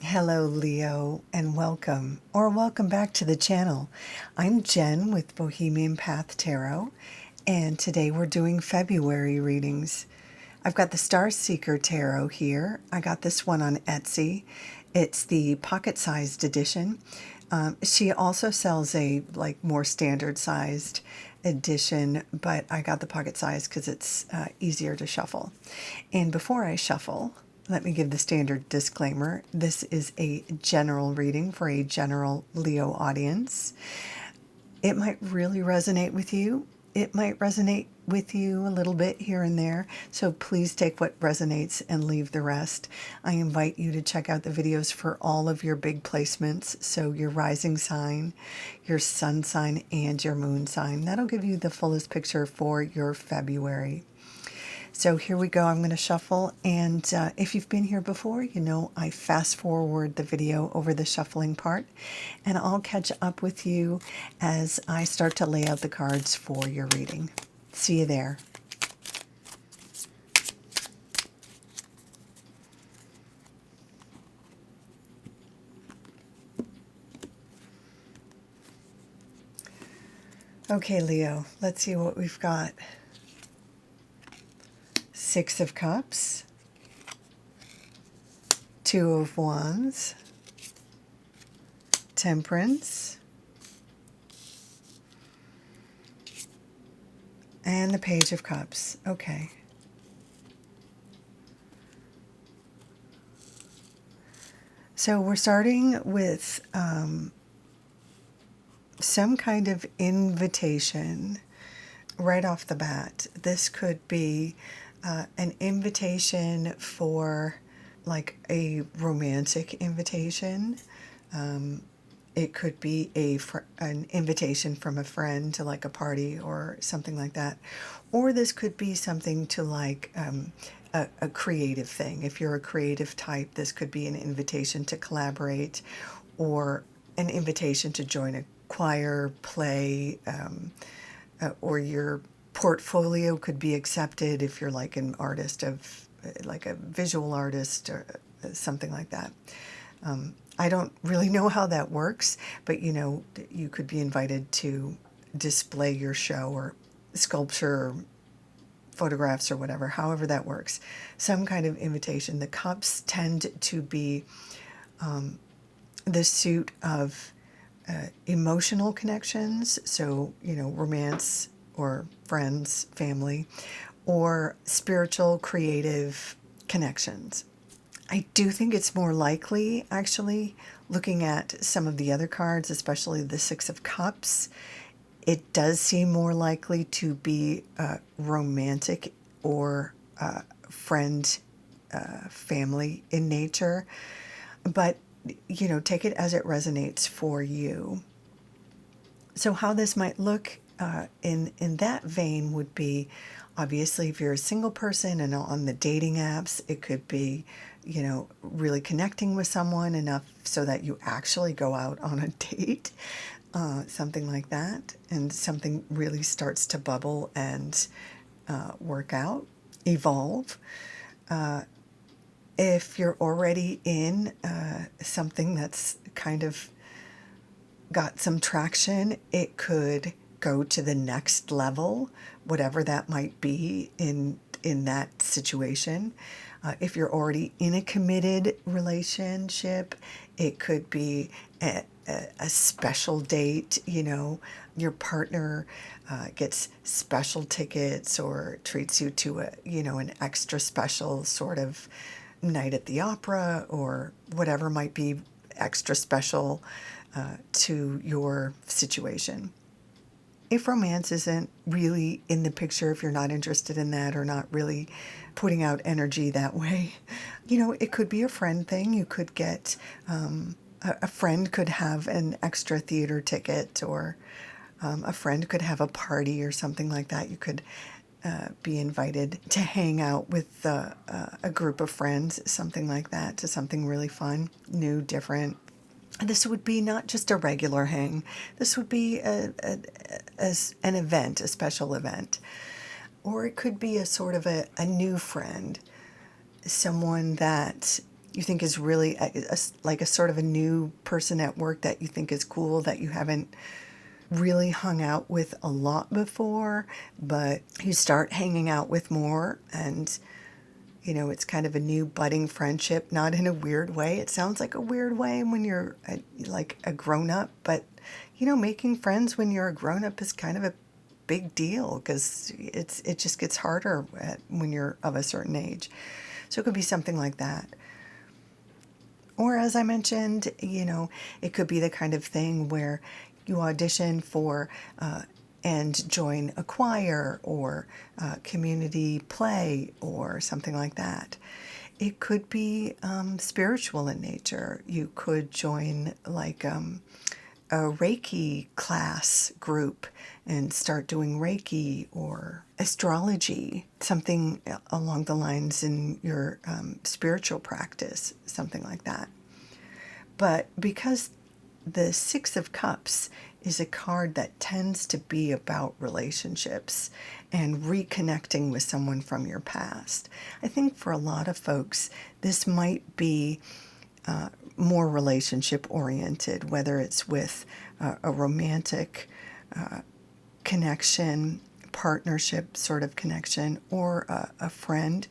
Hello, Leo, and welcome, or welcome back to the channel. I'm Jen with Bohemian Path Tarot, and today we're doing February readings. I've got the Star Seeker Tarot here. I got this one on Etsy. It's the pocket-sized edition. She also sells a more standard-sized edition, but I got the pocket size because it's easier to shuffle. And before I shuffle, let me give the standard disclaimer. This is a general reading for a general Leo audience. It might really resonate with you. It might resonate with you a little bit here and there. So please take what resonates and leave the rest. I invite you to check out the videos for all of your big placements. So your rising sign, your sun sign, and your moon sign. That'll give you the fullest picture for your February. So here we go. I'm going to shuffle, and if you've been here before, you know I fast forward the video over the shuffling part, and I'll catch up with you as I start to lay out the cards for your reading. See you there. Okay, Leo, let's see what we've got. Six of Cups, Two of Wands, Temperance, and the Page of Cups. Okay. So we're starting with some kind of invitation right off the bat. This could be an invitation for like a romantic invitation. It could be an invitation from a friend to like a party or something like that. Or this could be something to like a creative thing. If you're a creative type, this could be an invitation to collaborate or an invitation to join a choir, play, or your portfolio could be accepted if you're like an artist of, like a visual artist or something like that. I don't really know how that works, but you know, you could be invited to display your show or sculpture or photographs or whatever, however that works. Some kind of invitation. The cups tend to be the suit of emotional connections, so, you know, romance or friends, family, or spiritual, creative connections. I do think it's more likely, actually, looking at some of the other cards, especially the Six of Cups, it does seem more likely to be romantic or friend, family in nature. But, you know, take it as it resonates for you. So how this might look in that vein would be, obviously, if you're a single person and on the dating apps, it could be, you know, really connecting with someone enough so that you actually go out on a date, something like that, and something really starts to bubble and work out, evolve. If you're already in something that's kind of got some traction, it could go to the next level, whatever that might be in that situation. If you're already in a committed relationship, it could be a special date. You know, your partner gets special tickets or treats you to a, you know, an extra special sort of night at the opera or whatever might be extra special to your situation. If romance isn't really in the picture, if you're not interested in that or not really putting out energy that way, you know, it could be a friend thing. You could get, a friend could have an extra theater ticket, or a friend could have a party or something like that. You could be invited to hang out with a group of friends, something like that, to something really fun, new, different. This would be not just a regular hang. This would be an event, a special event. Or it could be a sort of a new friend, someone that you think is really like a sort of a new person at work that you think is cool, that you haven't really hung out with a lot before, but you start hanging out with more, and it's kind of a new budding friendship, not in a weird way. It sounds like a weird way when you're like a grown-up, but making friends when you're a grown-up is kind of a big deal, because it just gets harder when you're of a certain age. So it could be something like that. Or as I mentioned, it could be the kind of thing where you audition for and join a choir or community play or something like that. It could be spiritual in nature. You could join like a Reiki class group and start doing Reiki, or astrology, something along the lines in your spiritual practice, something like that. But because the Six of Cups is a card that tends to be about relationships and reconnecting with someone from your past, I think for a lot of folks, this might be more relationship oriented, whether it's with a romantic connection, partnership sort of connection, or a friend.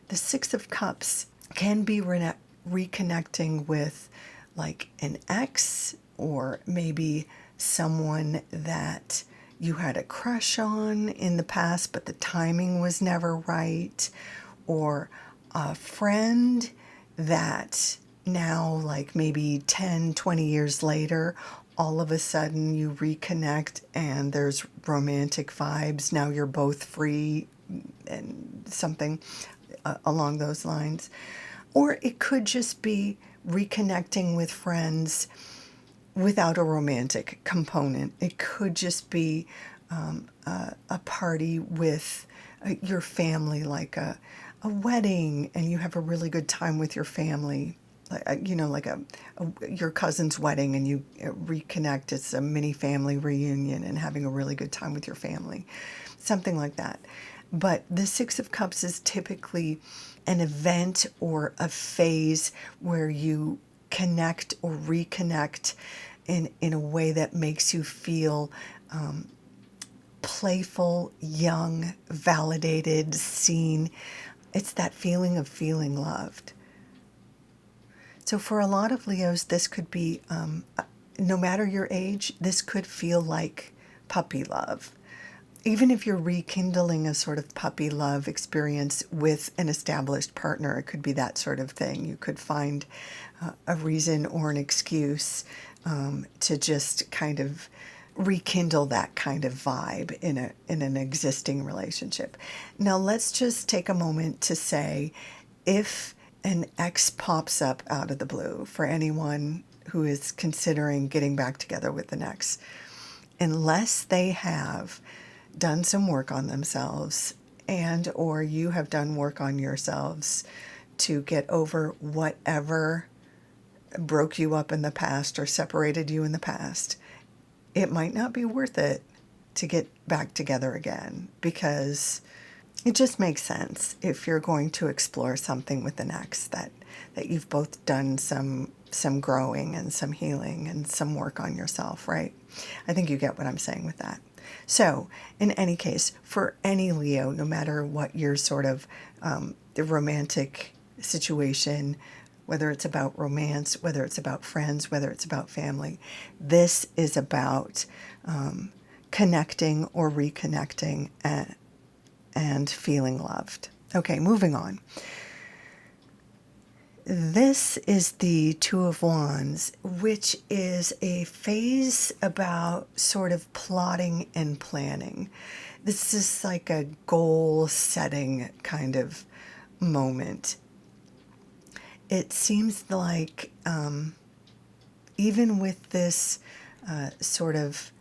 The Six of Cups can be reconnecting with like an ex, or maybe someone that you had a crush on in the past, but the timing was never right, or a friend that now, like maybe 10, 20 years later, all of a sudden you reconnect and there's romantic vibes. Now you're both free, and something along those lines. Or it could just be reconnecting with friends without a romantic component. It could just be a party with your family, like a wedding, and you have a really good time with your family. Like your cousin's wedding, and you reconnect. It's a mini family reunion and having a really good time with your family, something like that. But the Six of Cups is typically an event or a phase where you connect or reconnect in a way that makes you feel playful, young, validated, seen. It's that feeling of feeling loved. So for a lot of Leos, this could be, no matter your age, this could feel like puppy love. Even if you're rekindling a sort of puppy love experience with an established partner, it could be that sort of thing. You could find a reason or an excuse to just kind of rekindle that kind of vibe in an existing relationship. Now let's just take a moment to say, if an ex pops up out of the blue for anyone who is considering getting back together with an ex, unless they have done some work on themselves, and or you have done work on yourselves to get over whatever broke you up in the past or separated you in the past, it might not be worth it to get back together again, because it just makes sense if you're going to explore something with an ex that you've both done some growing and some healing and some work on yourself, right? I think you get what I'm saying with that. So in any case, for any Leo, no matter what your sort of the romantic situation, whether it's about romance, whether it's about friends, whether it's about family, this is about connecting or reconnecting and feeling loved. Okay, moving on. This is the Two of Wands, which is a phase about sort of plotting and planning. This is like a goal setting kind of moment. It seems like even with this sort of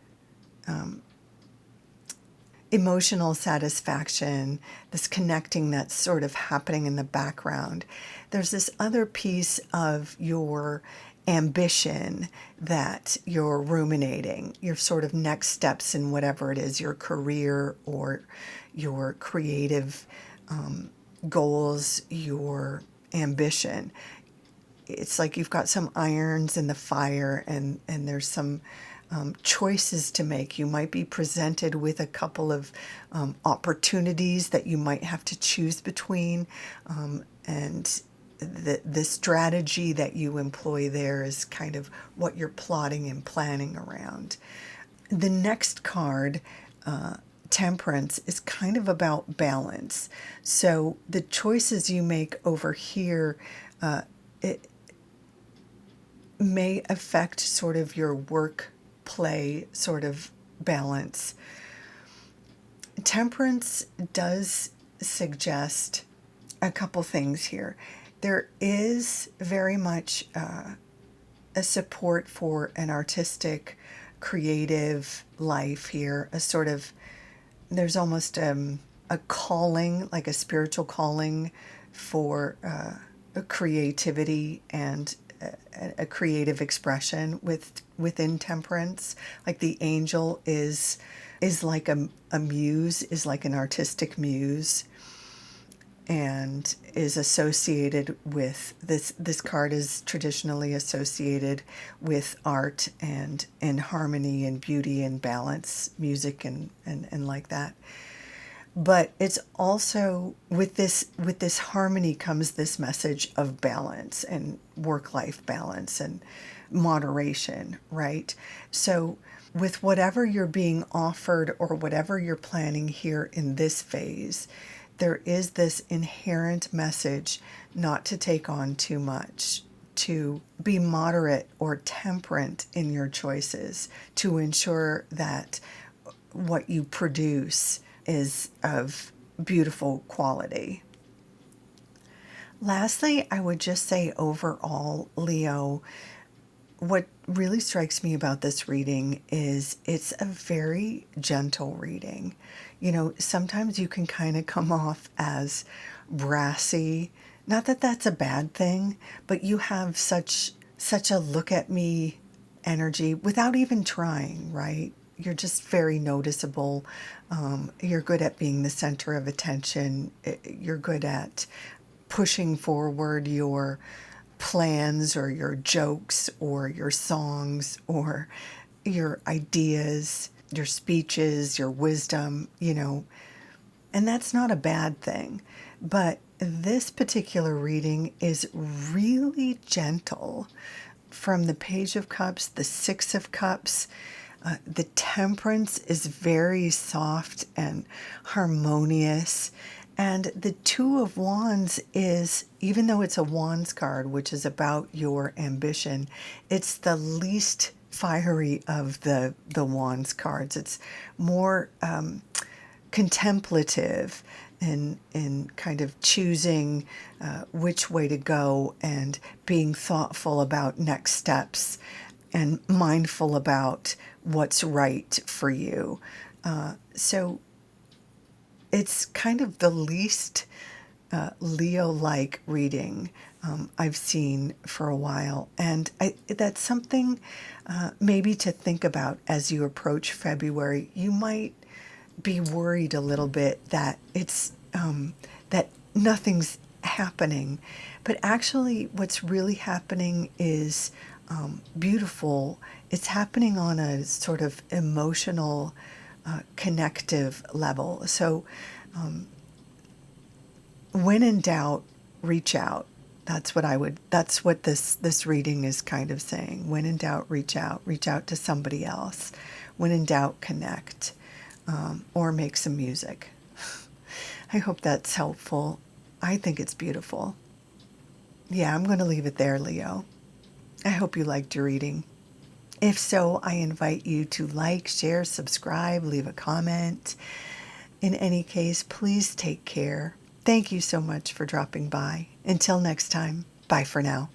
emotional satisfaction, this connecting that's sort of happening in the background, there's this other piece of your ambition that you're ruminating, your sort of next steps in whatever it is, your career or your creative goals, your ambition. It's like you've got some irons in the fire, and there's some choices to make. You might be presented with a couple of opportunities that you might have to choose between, and the strategy that you employ there is kind of what you're plotting and planning around. The next card, Temperance, is kind of about balance. So the choices you make over here, it may affect sort of your work play sort of balance. Temperance does suggest a couple things here. There is very much a support for an artistic, creative life here, a sort of, there's almost a calling, like a spiritual calling for a creativity and a creative expression within Temperance. Like the angel is like a muse, is like an artistic muse, and is associated with this card is traditionally associated with art and harmony and beauty and balance, music and like that. But it's also with this harmony comes this message of balance and work-life balance and moderation, right? So with whatever you're being offered or whatever you're planning here in this phase, there is this inherent message not to take on too much, to be moderate or temperate in your choices, to ensure that what you produce is of beautiful quality. Lastly, I would just say overall, Leo, what really strikes me about this reading is it's a very gentle reading. You know, sometimes you can kind of come off as brassy. Not that that's a bad thing, but you have such a look at me energy without even trying, right? You're just very noticeable. You're good at being the center of attention. You're good at pushing forward your plans or your jokes or your songs or your ideas, your speeches, your wisdom, you know, and that's not a bad thing. But this particular reading is really gentle. From the Page of Cups, the Six of Cups, the Temperance is very soft and harmonious. And the Two of Wands is, even though it's a Wands card, which is about your ambition, it's the least fiery of the Wands cards. It's more contemplative in kind of choosing which way to go and being thoughtful about next steps and mindful about what's right for you. So it's kind of the least Leo-like reading I've seen for a while. And that's something maybe to think about as you approach February. You might be worried a little bit that it's that nothing's happening. But actually what's really happening is beautiful. It's happening on a sort of emotional connective level. So when in doubt, reach out. That's what this reading is kind of saying. When in doubt, reach out to somebody else. When in doubt, connect, or make some music. I hope that's helpful. I think it's beautiful. Yeah, I'm going to leave it there, Leo. I hope you liked your reading. If so, I invite you to like, share, subscribe, leave a comment. In any case, please take care. Thank you so much for dropping by. Until next time, bye for now.